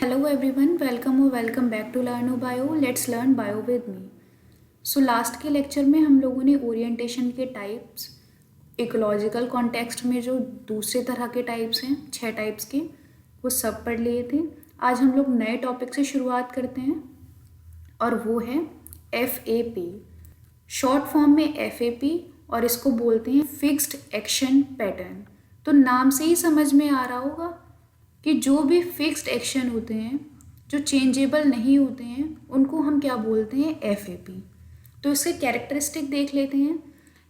Hello everyone, welcome back to Learn Bio. Let's learn bio with me. So last के lecture में हम लोगों ने ओरिएंटेशन के टाइप्स, इकोलॉजिकल कॉन्टेक्स्ट में जो दूसरे तरह के टाइप्स हैं 6 टाइप्स के, वो सब पढ़ लिए थे। आज हम लोग नए टॉपिक से शुरुआत करते हैं और वो है FAP। शॉर्ट फॉर्म में FAP, और इसको बोलते हैं फिक्स्ड एक्शन पैटर्न। तो नाम से ही समझ में आ रहा होगा कि जो भी फिक्स्ड एक्शन होते हैं, जो चेंजेबल नहीं होते हैं, उनको हम क्या बोलते हैं? FAP। तो इसके कैरेक्टरिस्टिक देख लेते हैं।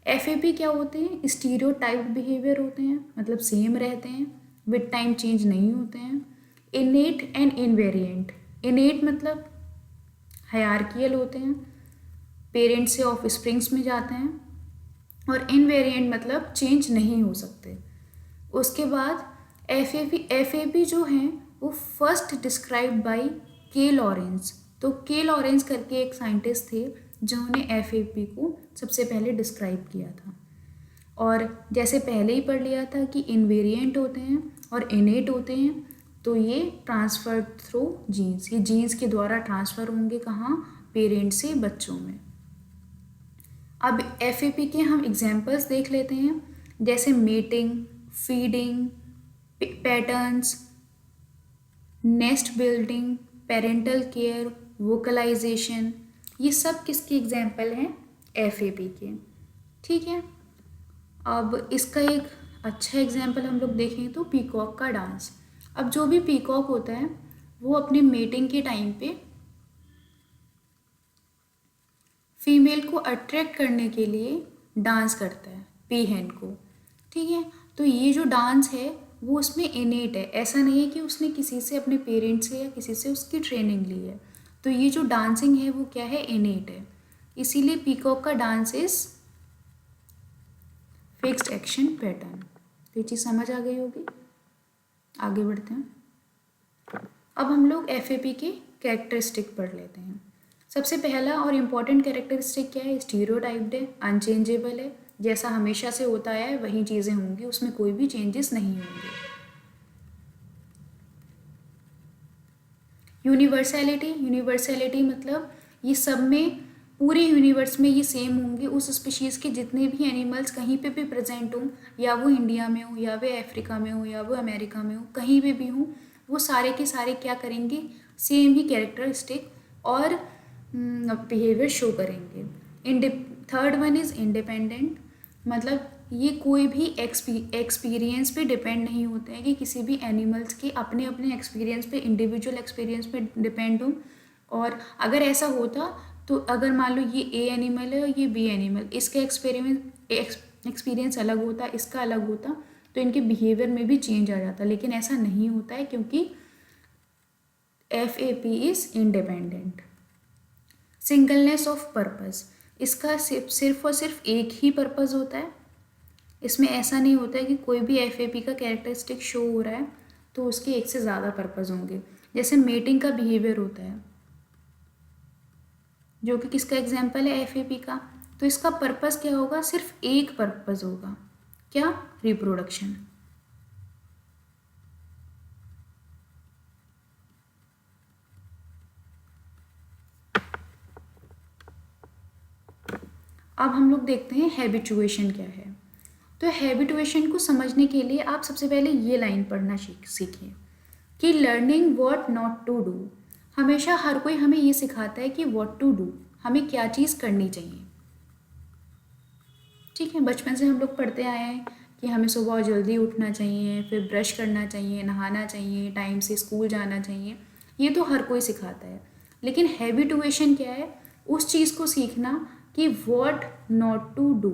FAP क्या होते हैं? स्टीरियोटाइप्ड बिहेवियर होते हैं, मतलब सेम रहते हैं, विद टाइम चेंज नहीं होते हैं। इनेट एंड इनवेरिएंट। इनेट मतलब हायरार्कियल होते हैं, पेरेंट्स से ऑफ स्प्रिंग्स में जाते हैं, और इनवेरिएंट मतलब चेंज नहीं हो सकते। उसके बाद FAP जो हैं वो फर्स्ट डिस्क्राइब्ड बाय के लॉरेंस। तो के लॉरेंस करके एक साइंटिस्ट थे जिन्होंने FAP को सबसे पहले डिस्क्राइब किया था। और जैसे पहले ही पढ़ लिया था कि इनवेरिएंट होते हैं और इनेट होते हैं, तो ये ट्रांसफर थ्रू जीन्स, ये जीन्स के द्वारा ट्रांसफ़र होंगे कहाँ? पेरेंट्स से बच्चों में। अब FAP के हम एग्जाम्पल्स देख लेते हैं, जैसे mating, feeding patterns, nest building, parental care, vocalisation, ये सब किसके एग्जाम्पल हैं? FAP के। ठीक है, अब इसका एक अच्छा एग्जाम्पल हम लोग देखें तो पीकॉक का डांस। अब जो भी पीकॉक होता है वो अपने मेटिंग के टाइम पे फीमेल को अट्रैक्ट करने के लिए डांस करता है, पीहेन को। ठीक है, तो ये जो डांस है वो उसमें इनेट है, ऐसा नहीं है कि उसने किसी से, अपने पेरेंट्स से या किसी से उसकी ट्रेनिंग ली है। तो ये जो डांसिंग है वो क्या है? इनेट है। इसीलिए पीकॉक का dance is fixed action pattern. तो ये चीज़ समझ आ गई होगी। आगे बढ़ते हैं। अब हम लोग FAP के कैरेक्टरिस्टिक पढ़ लेते हैं। सबसे पहला और इम्पॉर्टेंट कैरेक्टरिस्टिक क्या है? स्टीरियोटाइप्ड है, अनचेंजेबल है, जैसा हमेशा से होता है वही चीज़ें होंगी, उसमें कोई भी चेंजेस नहीं होंगे। यूनिवर्सैलिटी मतलब ये सब में, पूरे यूनिवर्स में ये सेम होंगे। उस स्पीशीज़ के जितने भी एनिमल्स कहीं पे भी प्रेजेंट हों, या वो इंडिया में हो, या वो अफ्रीका में हो, या वो अमेरिका में हो, कहीं पे भी हों, वो सारे के सारे क्या करेंगे? सेम ही कैरेक्टरिस्टिक और बिहेवियर शो करेंगे। थर्ड वन इज़ इंडिपेंडेंट, मतलब ये कोई भी एक्सपीरियंस पे डिपेंड नहीं होते हैं, कि किसी भी एनिमल्स के अपने अपने एक्सपीरियंस पे, इंडिविजुअल एक्सपीरियंस पे डिपेंड हो। और अगर ऐसा होता तो अगर मान लो ये A एनिमल है और ये B एनिमल, इसका एक्सपीरियंस अलग होता, इसका अलग होता, तो इनके बिहेवियर में भी चेंज आ जाता। लेकिन ऐसा नहीं होता है, क्योंकि FAP is independent. Singleness of purpose, इसका सिर्फ और सिर्फ एक ही पर्पस होता है। इसमें ऐसा नहीं होता है कि कोई भी FAP का कैरेक्टरिस्टिक शो हो रहा है तो उसके एक से ज़्यादा पर्पस होंगे। जैसे मेटिंग का बिहेवियर होता है, जो कि किसका एग्जाम्पल है? FAP का। तो इसका पर्पस क्या होगा? सिर्फ एक पर्पस होगा, क्या? रिप्रोडक्शन। अब हम लोग देखते हैं हैबिचुएशन क्या है। तो हैबिचुएशन को समझने के लिए आप सबसे पहले ये लाइन पढ़ना सीखिए कि learning what not to do. हमेशा हर कोई हमें ये सिखाता है कि व्हाट टू डू, हमें क्या चीज़ करनी चाहिए। ठीक है, बचपन से हम लोग पढ़ते आए हैं कि हमें सुबह जल्दी उठना चाहिए, फिर ब्रश करना चाहिए, नहाना चाहिए, टाइम से स्कूल जाना चाहिए। ये तो हर कोई सिखाता है। लेकिन हैबिचुएशन क्या है? उस चीज़ को सीखना कि व्हाट नॉट टू डू।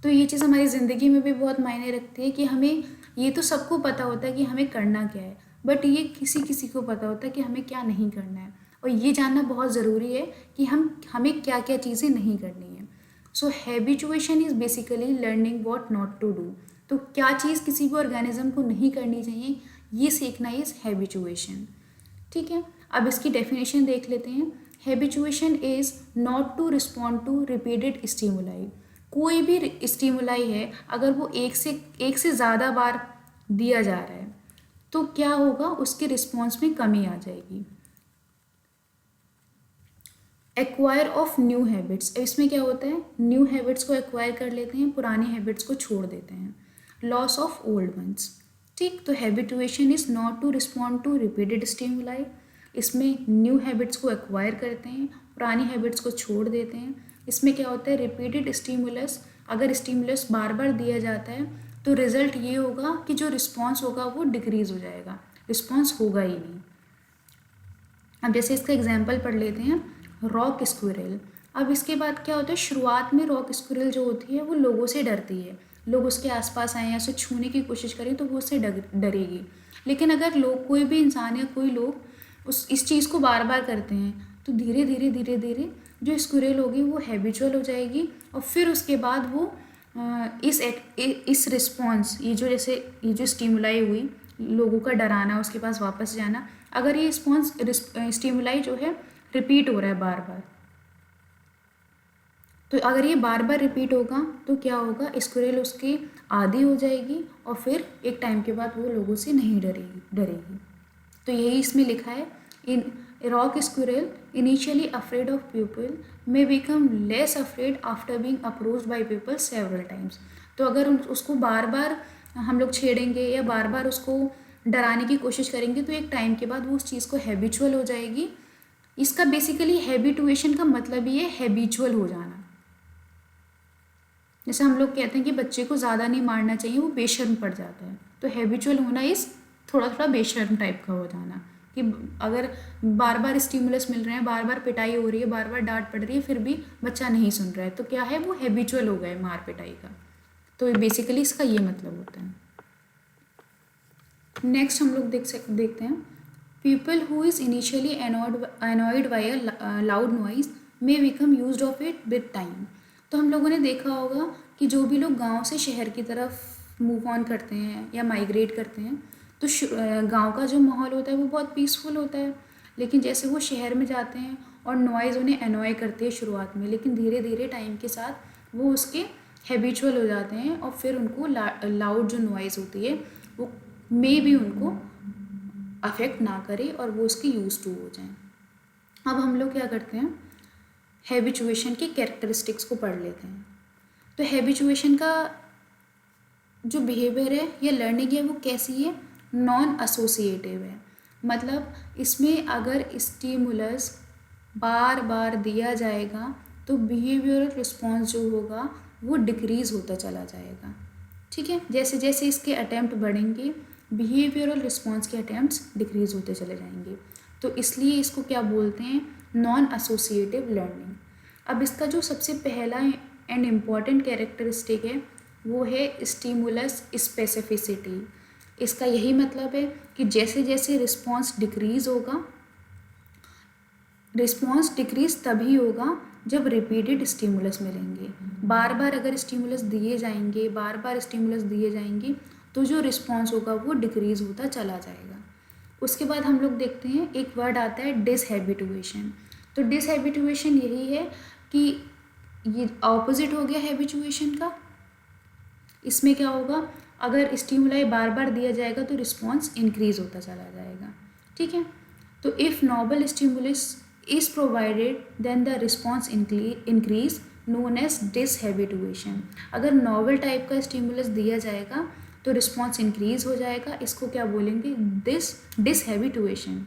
तो ये चीज़ हमारी ज़िंदगी में भी बहुत मायने रखती है कि हमें, ये तो सबको पता होता है कि हमें करना क्या है, बट ये किसी किसी को पता होता है कि हमें क्या नहीं करना है। और ये जानना बहुत ज़रूरी है कि हमें क्या क्या चीज़ें नहीं करनी है। So habituation is basically learning what not to do. तो क्या चीज़ किसी भी ऑर्गेनिज्म को नहीं करनी चाहिए, ये सीखना इज़ हैबिचुएशन। ठीक है, अब इसकी डेफिनेशन देख लेते हैं। Habituation is not to respond to repeated stimuli. कोई भी स्टिमुलाई है, अगर वो एक से ज़्यादा बार दिया जा रहा है, तो क्या होगा, उसके रिस्पॉन्स में कमी आ जाएगी। एक्वायर ऑफ न्यू हैबिट्स, इसमें क्या होता है, न्यू हैबिट्स को एक्वायर कर लेते हैं, पुरानी हैबिट्स को छोड़ देते हैं। लॉस ऑफ ओल्ड वंस, ठीक, तो habituation is not to respond to repeated stimuli, इसमें न्यू हैबिट्स को एक्वायर करते हैं, पुरानी हैबिट्स को छोड़ देते हैं। इसमें क्या होता है, रिपीटेड स्टिमुलस, अगर स्टिमुलस बार बार दिया जाता है तो रिजल्ट ये होगा कि जो रिस्पॉन्स होगा वो डिक्रीज हो जाएगा, रिस्पॉन्स होगा ही नहीं। अब जैसे इसका एग्जाम्पल पढ़ लेते हैं, रॉक स्क्विरल। अब इसके बाद क्या होता है, शुरुआत में रॉक स्क्विरल जो होती है वो लोगों से डरती है, लोग उसके आसपास आए या उसे छूने की कोशिश करें तो वो उससे डरेगी। लेकिन अगर लोग, कोई भी इंसान या कोई लोग इस चीज़ को बार बार करते हैं तो धीरे धीरे धीरे धीरे जो स्क्विरल होगी वो हैबिचुअल हो जाएगी, और फिर उसके बाद वो इस रिस्पॉन्स, ये जो स्टिमुलाई हुई, लोगों का डराना, उसके पास वापस जाना, अगर ये स्टिमुलाई जो है रिपीट हो रहा है बार बार, तो अगर ये बार बार रिपीट होगा तो क्या होगा, स्क्विरल उसकी आदी हो जाएगी और फिर एक टाइम के बाद वो लोगों से नहीं डरेगी। तो यही इसमें लिखा है, in rock squirrel initially afraid of people may become less afraid after being approached by people several times. तो अगर उसको बार बार हम लोग छेड़ेंगे या बार बार उसको डराने की कोशिश करेंगे तो एक टाइम के बाद वो उस चीज़ को हैबिचुअल हो जाएगी। इसका बेसिकली हैबिटुएशन का मतलब ही है हैबिचुअल हो जाना। जैसे हम लोग कहते हैं कि बच्चे को ज़्यादा नहीं मारना चाहिए, वो बेशर्म पड़ जाता है, तो हैबिचुअल होना इस थोड़ा थोड़ा बेशर्म टाइप का हो जाना, कि अगर बार बार स्टिमुलस मिल रहे हैं, बार बार पिटाई हो रही है, बार बार डांट पड़ रही है, फिर भी बच्चा नहीं सुन रहा है, तो क्या है, वो हैबिचुअल हो गए मार पिटाई का। तो बेसिकली इसका ये मतलब होता है। नेक्स्ट हम लोग देखते हैं, people who is initially annoyed by a loud noise may become used of it with time. तो हम लोगों ने देखा होगा कि जो भी लोग गांव से शहर की तरफ मूव ऑन करते हैं या माइग्रेट करते हैं तो गांव का जो माहौल होता है वो बहुत पीसफुल होता है, लेकिन जैसे वो शहर में जाते हैं और नॉइज़ उन्हें अनॉय करती है शुरुआत में, लेकिन धीरे धीरे टाइम के साथ वो उसके हैबिचुअल हो जाते हैं और फिर उनको लाउड जो नॉइज़ होती है वो मे भी उनको अफेक्ट ना करे और वो उसके यूज टू हो जाएं। अब हम लोग क्या करते हैं, हैबिचुएशन की कैरेक्टरिस्टिक्स को पढ़ लेते हैं। तो हैबिचुएशन का जो बिहेवियर है या लर्निंग है वो कैसी है, नॉन एसोसिएटिव है। मतलब इसमें अगर स्टिमुलस बार बार दिया जाएगा तो बिहेवियरल रिस्पॉन्स जो होगा वो डिक्रीज़ होता चला जाएगा। ठीक है, जैसे जैसे इसके अटैम्प्ट बढ़ेंगे बिहेवियरल रिस्पॉन्स के अटैम्प्ट्स डिक्रीज़ होते चले जाएंगे, तो इसलिए इसको क्या बोलते हैं, नॉन एसोसिएटिव लर्निंग। अब इसका जो सबसे पहला एंड इम्पॉर्टेंट कैरेक्टरिस्टिक है वो है स्टिमुलस स्पेसिफिसिटी। इसका यही मतलब है कि जैसे जैसे रिस्पॉन्स डिक्रीज़ होगा, रिस्पॉन्स डिक्रीज तभी होगा जब रिपीटेड स्टिमुलस मिलेंगे। बार बार अगर स्टिमुलस दिए जाएंगे, बार बार स्टिमुलस दिए जाएंगे तो जो रिस्पॉन्स होगा वो डिक्रीज़ होता चला जाएगा। उसके बाद हम लोग देखते हैं एक वर्ड आता है डिसहैबिटुएशन। तो डिसहैबिटुएशन यही है कि ये ऑपोजिट हो गया हैबिचुएशन का। इसमें क्या होगा, अगर स्टिमुलाई बार बार दिया जाएगा तो रिस्पॉन्स इंक्रीज होता चला जाएगा। ठीक है, तो if novel stimulus is provided then the response increase known as dishabituation. अगर नॉवल टाइप का स्टिमुलस दिया जाएगा तो रिस्पॉन्स इंक्रीज हो जाएगा, इसको क्या बोलेंगे, dishabituation.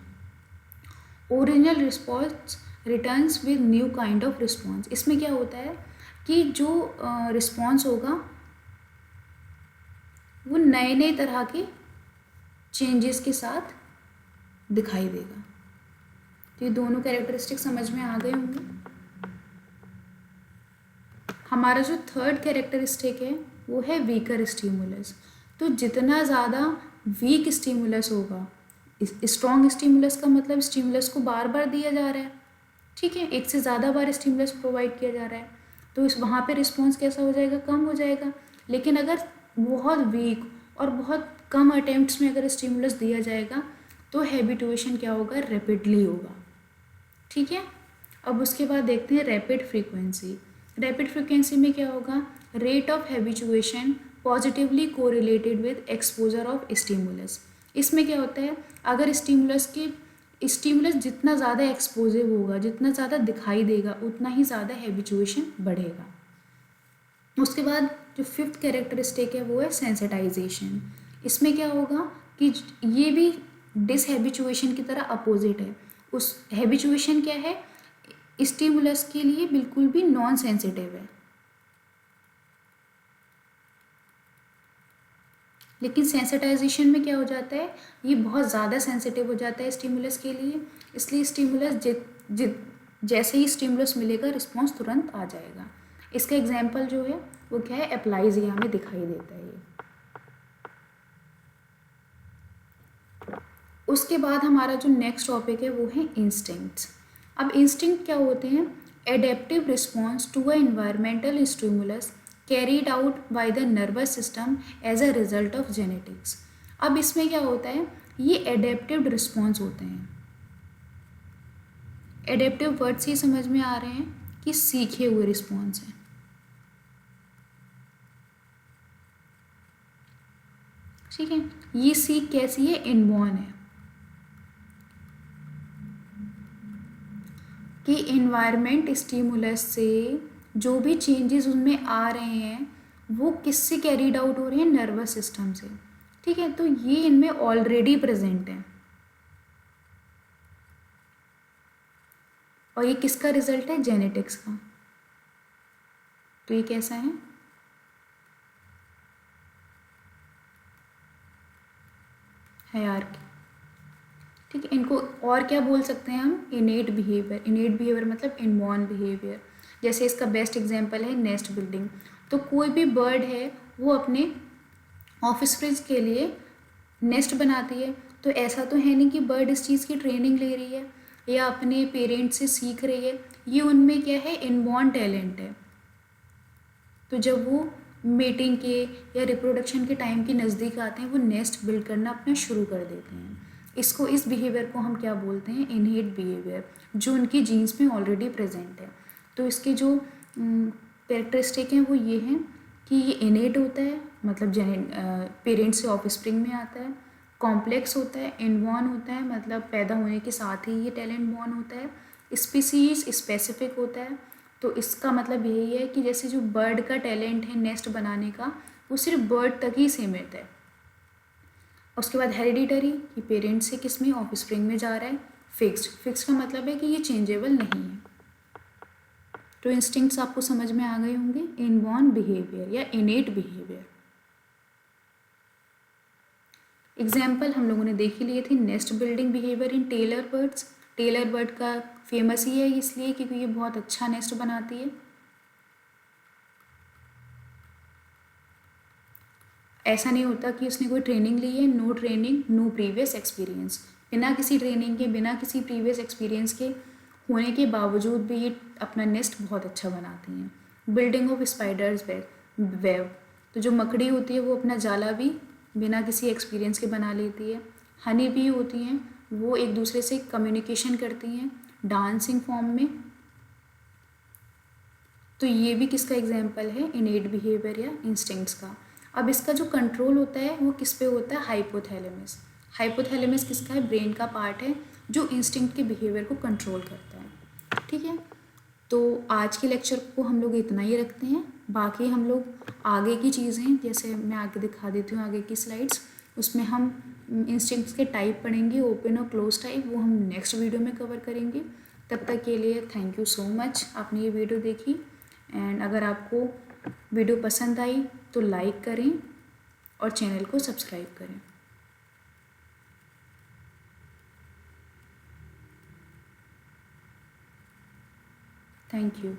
Original response returns with new kind of response. इसमें क्या होता है कि जो रिस्पॉन्स होगा वो नए नए तरह के चेंजेस के साथ दिखाई देगा। तो ये दोनों कैरेक्टरिस्टिक समझ में आ गए होंगे। हमारा जो थर्ड कैरेक्टरिस्टिक है वो है वीकर स्टिमुलस। तो जितना ज़्यादा वीक स्टिमुलस होगा, स्ट्रॉन्ग स्टिमुलस का मतलब स्टिमुलस को बार बार दिया जा रहा है, ठीक है, एक से ज़्यादा बार स्टिमुलस प्रोवाइड किया जा रहा है, तो इस वहाँ पे रिस्पॉन्स कैसा हो जाएगा, कम हो जाएगा। लेकिन अगर बहुत वीक और बहुत कम अटेम्प्ट्स में अगर स्टिमुलस दिया जाएगा तो हैबिटुएशन क्या होगा, रैपिडली होगा। ठीक है, अब उसके बाद देखते हैं रैपिड फ्रीक्वेंसी। रैपिड फ्रीक्वेंसी में क्या होगा, rate of habituation positively correlated with exposure of stimulus. इसमें क्या होता है, अगर स्टिमुलस जितना ज़्यादा एक्सपोजिव होगा, जितना ज़्यादा दिखाई देगा, उतना ही ज़्यादा हैबिचुएशन बढ़ेगा। उसके बाद जो फिफ्थ कैरेक्टरिस्टिक है वो है सेंसिटाइजेशन। इसमें क्या होगा कि ये भी डिसहैबिचुएशन की तरह अपोजिट है। उस हैबिचुएशन क्या है, स्टिमुलस के लिए बिल्कुल भी नॉन सेंसिटिव है, लेकिन सेंसिटाइजेशन में क्या हो जाता है, ये बहुत ज़्यादा सेंसिटिव हो जाता है स्टिमुलस के लिए। इसलिए स्टिमुलस जैसे ही स्टिमुलस मिलेगा रिस्पॉन्स तुरंत आ जाएगा। इसका एग्जाम्पल जो है वो क्या है, एप्लाइजिया में दिखाई देता है ये। उसके बाद हमारा जो नेक्स्ट टॉपिक है वो है इंस्टिंक्ट्स। अब इंस्टिंक्ट क्या होते हैं, adaptive response to a environmental stimulus carried out by the nervous system as a result of genetics. अब इसमें क्या होता है, ये एडेप्टिव रिस्पॉन्स होते हैं। एडेप्टिव वर्ड से समझ में आ रहे हैं कि सीखे हुए रिस्पॉन्स हैं। ठीक है, ये सीख कैसी है, इनबॉर्न है, कि इन्वायरमेंट स्टिमुलस से जो भी चेंजेस उनमें आ रहे हैं वो किससे कैरीड आउट हो रहे हैं, नर्वस सिस्टम से। ठीक है, तो ये इनमें ऑलरेडी प्रेजेंट है और ये किसका रिजल्ट है, जेनेटिक्स का। तो ये कैसा है, हायरार्की। ठीक है, इनको और क्या बोल सकते हैं हम, इनेट बिहेवियर। इनेट बिहेवियर मतलब इनबॉर्न बिहेवियर। जैसे इसका बेस्ट एग्जांपल है नेस्ट बिल्डिंग। तो कोई भी बर्ड है वो अपने ऑफस्प्रिंग्स के लिए नेस्ट बनाती है। तो ऐसा तो है नहीं कि बर्ड इस चीज़ की ट्रेनिंग ले रही है या अपने पेरेंट्स से सीख रही है, ये उनमें क्या है, इनबॉर्न टैलेंट है। तो जब वो मेटिंग के या रिप्रोडक्शन के टाइम के नज़दीक आते हैं वो नेस्ट बिल्ड करना अपना शुरू कर देते हैं। इस बिहेवियर को हम क्या बोलते हैं, इनहेट बिहेवियर, जो उनकी जीन्स में ऑलरेडी प्रेजेंट है। तो इसके जो कैरेक्टरिस्टिक हैं वो ये हैं कि ये इनेट होता है, मतलब पेरेंट्स से ऑफस्प्रिंग में आता है। कॉम्प्लेक्स होता है, इनबॉर्न होता है, मतलब पैदा होने के साथ ही ये टैलेंट बॉर्न होता है। स्पीसीज स्पेसिफिक होता है। तो इसका मतलब यही है कि जैसे जो बर्ड का टैलेंट है नेस्ट बनाने का, वो सिर्फ बर्ड तक ही सीमित है। उसके बाद हेरिडिटरी, कि पेरेंट्स से किस में, ऑफस्प्रिंग में जा रहा है। फिक्स्ड का मतलब है कि ये चेंजेबल नहीं है। तो इंस्टिंक्ट्स आपको समझ में आ गए होंगे, इनबॉर्न बिहेवियर या इनेट बिहेवियर। एग्जाम्पल हम लोगों ने देख ही लिए थे, nest building behaviour in tailor birds. Tailor bird का फेमस ही है इसलिए क्योंकि ये बहुत अच्छा नेस्ट बनाती है। ऐसा नहीं होता कि उसने कोई ट्रेनिंग ली है, no training no previous experience. बिना किसी ट्रेनिंग के, बिना किसी प्रीवियस एक्सपीरियंस के होने के बावजूद भी ये अपना नेस्ट बहुत अच्छा बनाती हैं। बिल्डिंग ऑफ स्पाइडर्स वेब, तो जो मकड़ी होती है वो अपना जाला भी बिना किसी एक्सपीरियंस के बना लेती है। हनी भी होती हैं, वो एक दूसरे से कम्युनिकेशन करती हैं डांसिंग फॉर्म में। तो ये भी किसका एग्जाम्पल है, इनेट बिहेवियर या इंस्टिंक्ट्स का। अब इसका जो कंट्रोल होता है वो किस पे होता है, हाइपोथैलेमस। हाइपोथैलेमस किसका है, ब्रेन का पार्ट है जो इंस्टिंक्ट के बिहेवियर को कंट्रोल करता है। ठीक है, तो आज के लेक्चर को हम लोग इतना ही रखते हैं। बाकी हम लोग आगे की चीज़ें, जैसे मैं आगे दिखा देती हूँ आगे की स्लाइड्स, उसमें हम इंस्टिंक्ट्स के टाइप पढ़ेंगे, ओपन और क्लोज टाइप, वो हम नेक्स्ट वीडियो में कवर करेंगे। तब तक के लिए थैंक यू सो मच, आपने ये वीडियो देखी। एंड अगर आपको वीडियो पसंद आई तो लाइक करें और चैनल को सब्सक्राइब करें। Thank you.